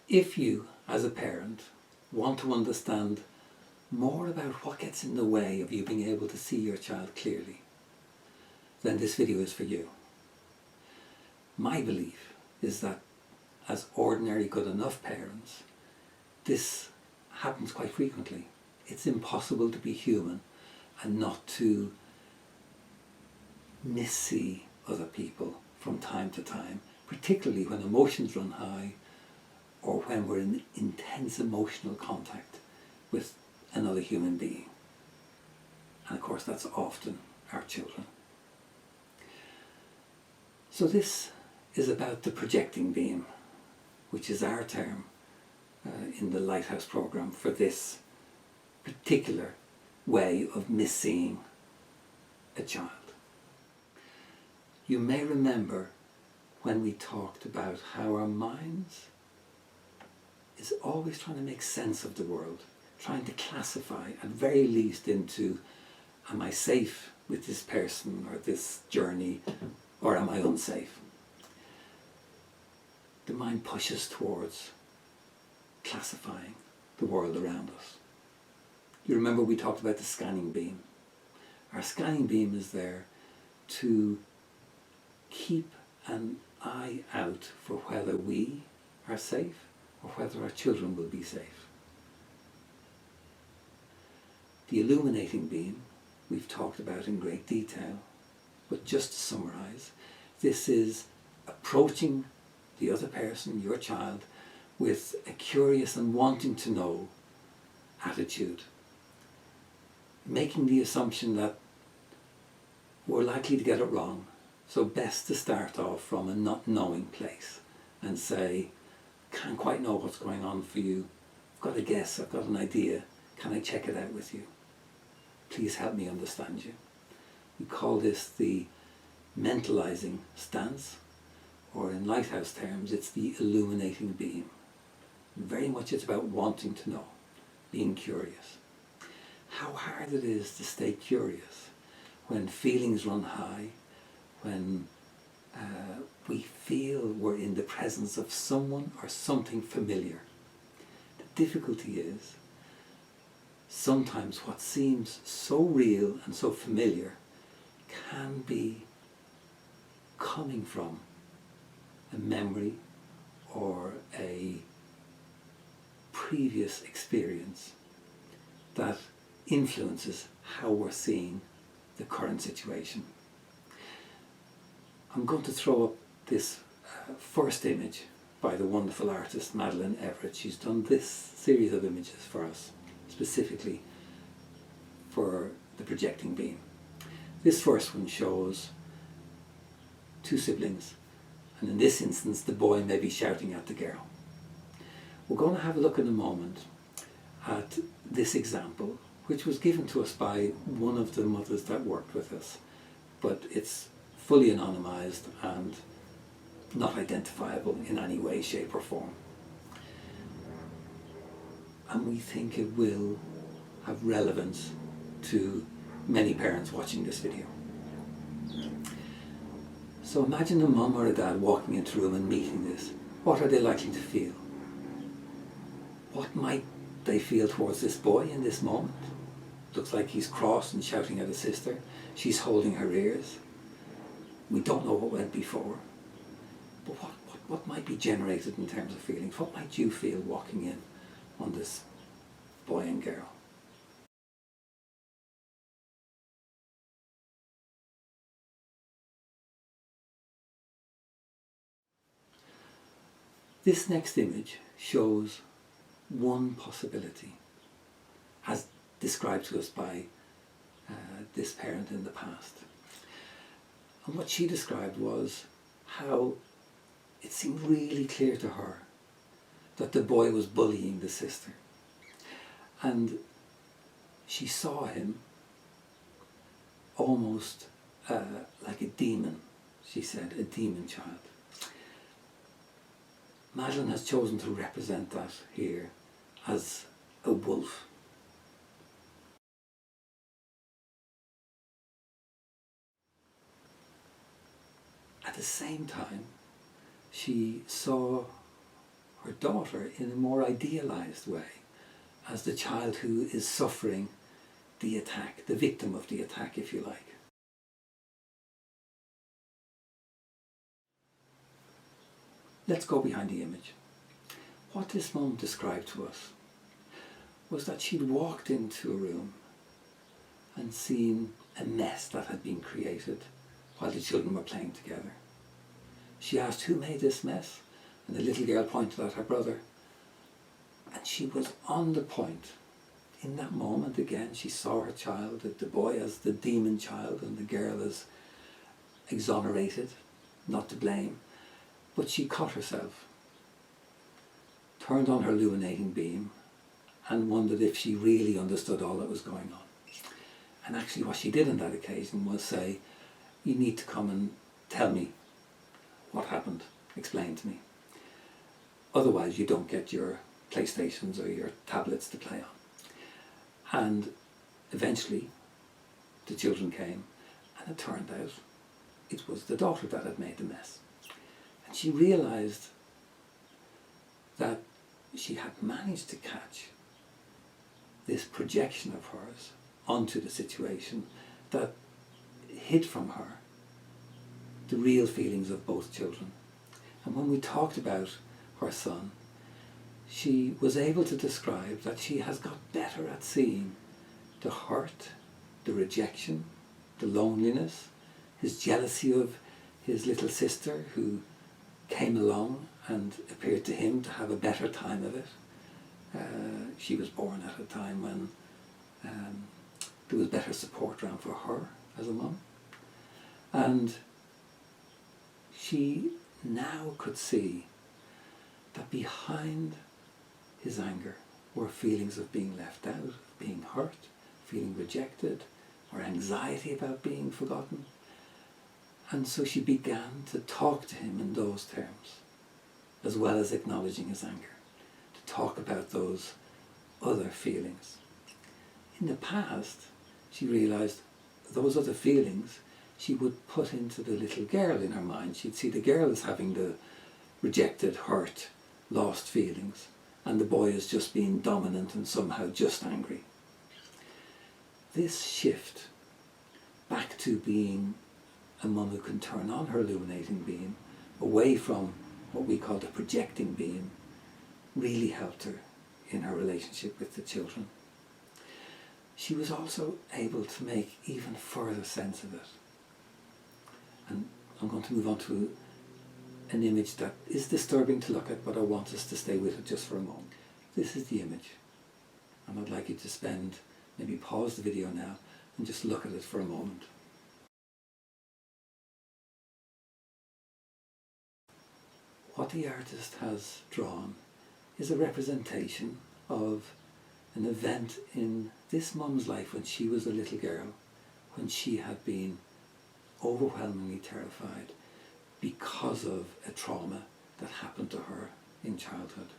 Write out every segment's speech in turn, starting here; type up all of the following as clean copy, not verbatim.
If you, as a parent, want to understand more about what gets in the way of you being able to see your child clearly, then this video is for you. My belief is that as ordinary good enough parents, this happens quite frequently. It's impossible to be human and not to missee other people from time to time, particularly when emotions run high or when we're in intense emotional contact with another human being. And of course that's often our children. So this is about the projecting beam, which is our term in the Lighthouse program for this particular way of misseeing a child. You may remember when we talked about how our minds is always trying to make sense of the world, trying to classify at very least into, am I safe with this person or this journey, or am I unsafe? The mind pushes towards classifying the world around us. You remember we talked about the scanning beam. Our scanning beam is there to keep an eye out for whether we are safe or whether our children will be safe. The illuminating beam we've talked about in great detail, but just to summarise, this is approaching the other person, your child, with a curious and wanting to know attitude, making the assumption that we're likely to get it wrong, so best to start off from a not knowing place and say, can't quite know what's going on for you, I've got a guess, I've got an idea, can I check it out with you? Please help me understand you. We call this the mentalizing stance, or in Lighthouse terms, it's the illuminating beam. Very much it's about wanting to know, being curious. How hard it is to stay curious when feelings run high, when we feel we're in the presence of someone or something familiar. The difficulty is sometimes what seems so real and so familiar can be coming from a memory or a previous experience that influences how we're seeing the current situation. I'm going to throw up this first image by the wonderful artist Madeleine Everett. She's done this series of images for us, specifically for the projecting beam. This first one shows two siblings, and in this instance the boy may be shouting at the girl. We're going to have a look in a moment at this example, which was given to us by one of the mothers that worked with us, but it's fully anonymised and not identifiable in any way, shape or form. And we think it will have relevance to many parents watching this video. So imagine a mum or a dad walking into a room and meeting this. What are they likely to feel? What might they feel towards this boy in this moment? Looks like he's cross and shouting at his sister. She's holding her ears. We don't know what went before. But what might be generated in terms of feelings? What might you feel walking in on this boy and girl? This next image shows one possibility, as described to us by this parent in the past. And what she described was how it seemed really clear to her that the boy was bullying the sister. And she saw him almost like a demon, she said, a demon child. Madeleine has chosen to represent that here as a wolf. At the same time, she saw her daughter in a more idealized way, as the child who is suffering the attack, the victim of the attack, if you like. Let's go behind the image. What this mum described to us was that she'd walked into a room and seen a mess that had been created while the children were playing together. She asked who made this mess, and the little girl pointed at her brother. And she was on the point. In that moment again, she saw her child, the boy as the demon child and the girl as exonerated, not to blame. But she caught herself, turned on her illuminating beam, and wondered if she really understood all that was going on. And actually what she did on that occasion was say, you need to come and tell me what happened, explain to me. Otherwise you don't get your PlayStations or your tablets to play on. And eventually the children came, and it turned out it was the daughter that had made the mess. And she realised that she had managed to catch this projection of hers onto the situation that hid from her the real feelings of both children. And when we talked about her son, she was able to describe that she has got better at seeing the hurt, the rejection, the loneliness, his jealousy of his little sister who came along and appeared to him to have a better time of it. She was born at a time when there was better support around for her as a mum. And she now could see that behind his anger were feelings of being left out, being hurt, feeling rejected, or anxiety about being forgotten. And so she began to talk to him in those terms, as well as acknowledging his anger, to talk about those other feelings. In the past, she realised those other feelings she would put into the little girl in her mind. She'd see the girl as having the rejected, hurt, lost feelings, and the boy as just being dominant and somehow just angry. This shift back to being a mum who can turn on her illuminating beam, away from what we call the projecting beam, really helped her in her relationship with the children. She was also able to make even further sense of it. And I'm going to move on to an image that is disturbing to look at, but I want us to stay with it just for a moment. This is the image, and I'd like you to maybe pause the video now and just look at it for a moment. What the artist has drawn is a representation of an event in this mum's life when she was a little girl, when she had been overwhelmingly terrified because of a trauma that happened to her in childhood.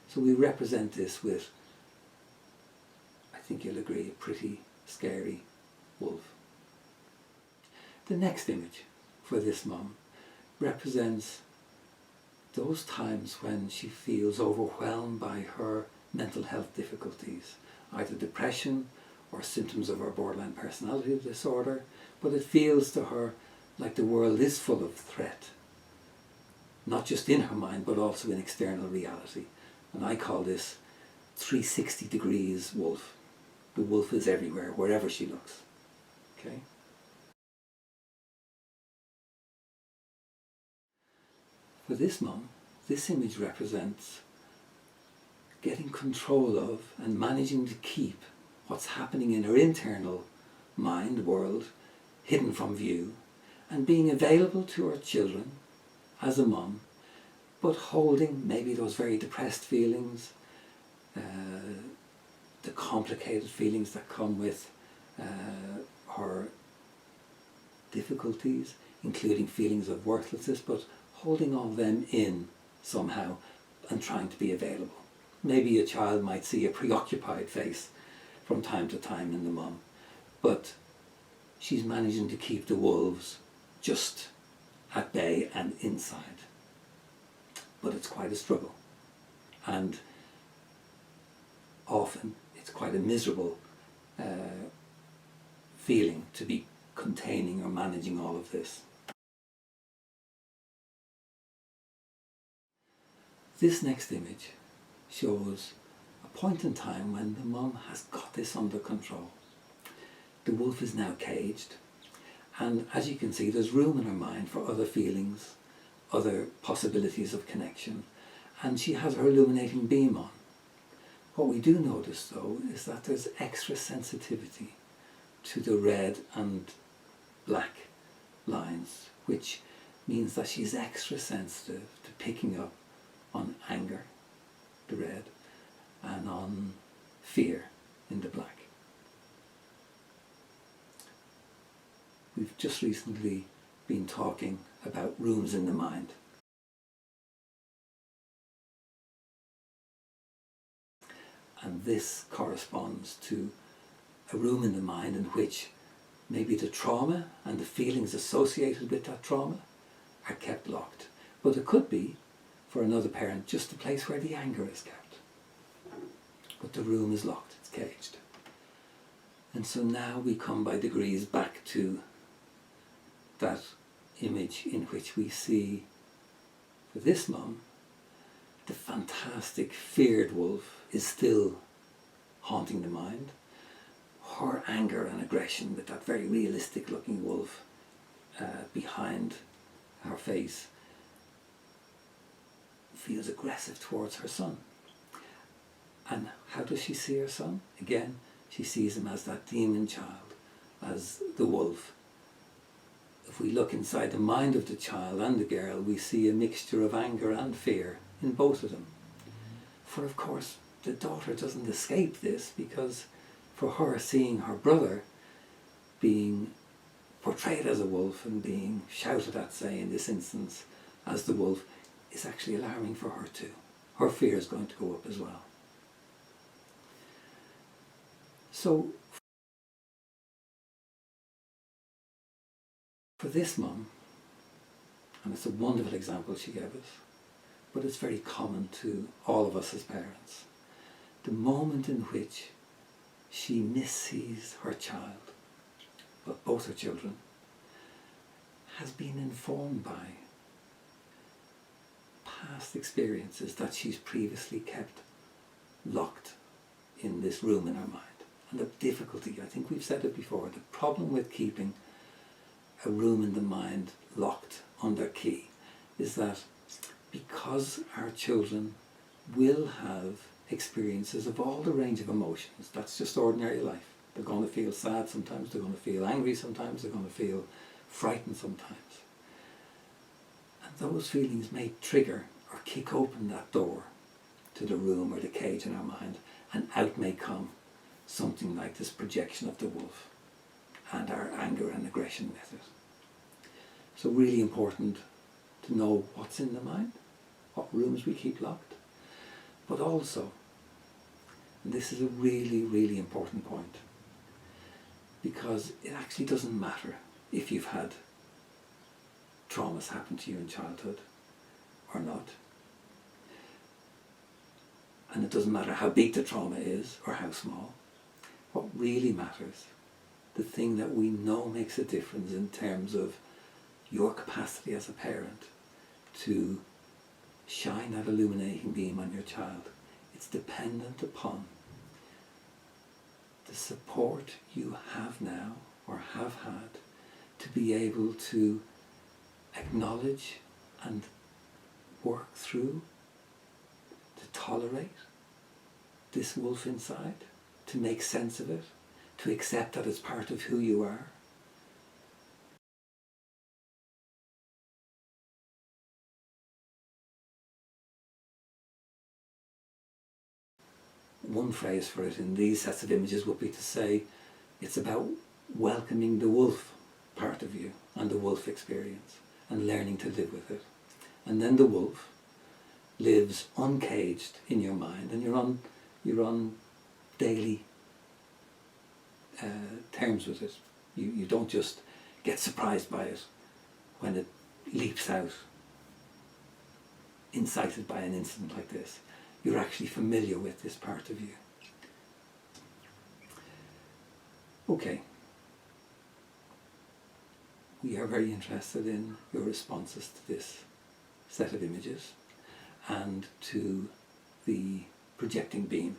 So we represent this with, I think you'll agree, a pretty scary wolf. The next image for this mum represents those times when she feels overwhelmed by her mental health difficulties, either depression or symptoms of her borderline personality disorder, but it feels to her like the world is full of threat, not just in her mind but also in external reality. And I call this 360 degrees wolf. The wolf is everywhere, wherever she looks. Okay? For this mum, this image represents getting control of and managing to keep what's happening in her internal mind world hidden from view, and being available to her children as a mum, but holding maybe those very depressed feelings, the complicated feelings that come with her difficulties, including feelings of worthlessness, but holding all them in somehow and trying to be available. Maybe a child might see a preoccupied face from time to time in the mum, but she's managing to keep the wolves just at bay and inside. But it's quite a struggle. And often it's quite a miserable feeling to be containing or managing all of this. This next image shows a point in time when the mum has got this under control. The wolf is now caged, and as you can see, there's room in her mind for other feelings, other possibilities of connection, and she has her illuminating beam on. What we do notice though is that there's extra sensitivity to the red and black lines, which means that she's extra sensitive to picking up on anger, the red, and on fear in the black. We've just recently been talking about rooms in the mind. And this corresponds to a room in the mind in which maybe the trauma and the feelings associated with that trauma are kept locked. But it could be, for another parent, just a place where the anger is kept. But the room is locked, it's caged. And so now we come by degrees back to that image in which we see, for this mum, the fantastic feared wolf is still haunting the mind. Her anger and aggression with that very realistic looking wolf behind her face feels aggressive towards her son. And how does she see her son? Again, she sees him as that demon child, as the wolf. If we look inside the mind of the child and the girl, we see a mixture of anger and fear in both of them. For of course, the daughter doesn't escape this, because for her, seeing her brother being portrayed as a wolf and being shouted at, say in this instance, as the wolf, is actually alarming for her too. Her fear is going to go up as well. So, for this mum, and it's a wonderful example she gave us, but it's very common to all of us as parents, the moment in which she missees her child, but both her children, has been informed by past experiences that she's previously kept locked in this room in her mind. And the difficulty, I think we've said it before, the problem with keeping a room in the mind locked under key is that because our children will have experiences of all the range of emotions, that's just ordinary life. They're going to feel sad sometimes, they're going to feel angry sometimes, they're going to feel frightened sometimes. And those feelings may trigger or kick open that door to the room or the cage in our mind, and out may come something like this projection of the wolf and our anger and aggression with it. So really important to know what's in the mind, what rooms we keep locked, but also, and this is a really, really important point, because it actually doesn't matter if you've had traumas happen to you in childhood or not. And it doesn't matter how big the trauma is or how small. What really matters, the thing that we know makes a difference in terms of your capacity as a parent to shine that illuminating beam on your child, it's dependent upon the support you have now or have had to be able to acknowledge and work through, to tolerate this wolf inside, to make sense of it, to accept that it's part of who you are. One phrase for it in these sets of images would be to say it's about welcoming the wolf part of you and the wolf experience and learning to live with it. And then the wolf lives uncaged in your mind, and you're on daily terms with it. You don't just get surprised by it when it leaps out, incited by an incident like this. you're actually familiar with this part of you. Okay. We are very interested in your responses to this set of images and to the projecting beam.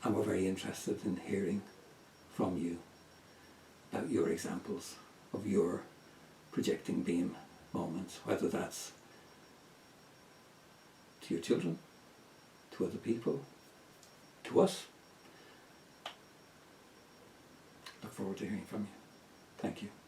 And we're very interested in hearing from you about your examples of your projecting beam moments, whether that's to your children, to other people, to us. Look forward to hearing from you. Thank you.